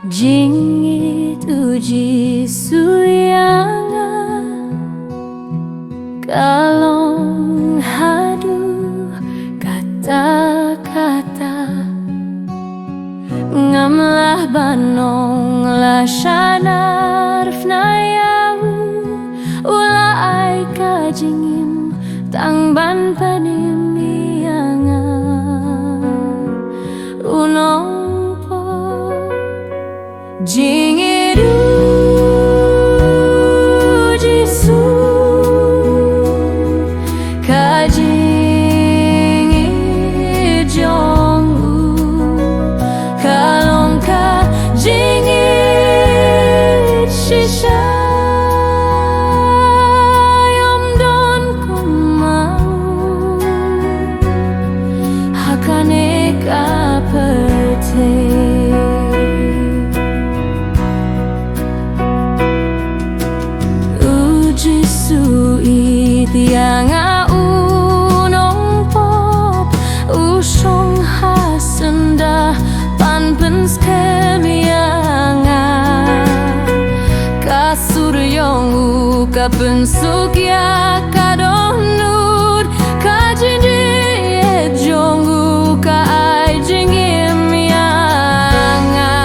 Jingit uji suyanga kalong hadu kata-kata ngamlah banong la shanar fnayau ula ai kajingim tang ban panim yanga unong Jingidu jisu kajingit jongu kalong ka jingit shisha yom don kumau hakane ka perte Tianga unong pop usong hasenda panpens kemianga kasur yong uka pensuk ya kadonnud kajindi jong uka ai jingim yanga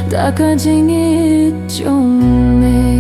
Takkan jingit jong me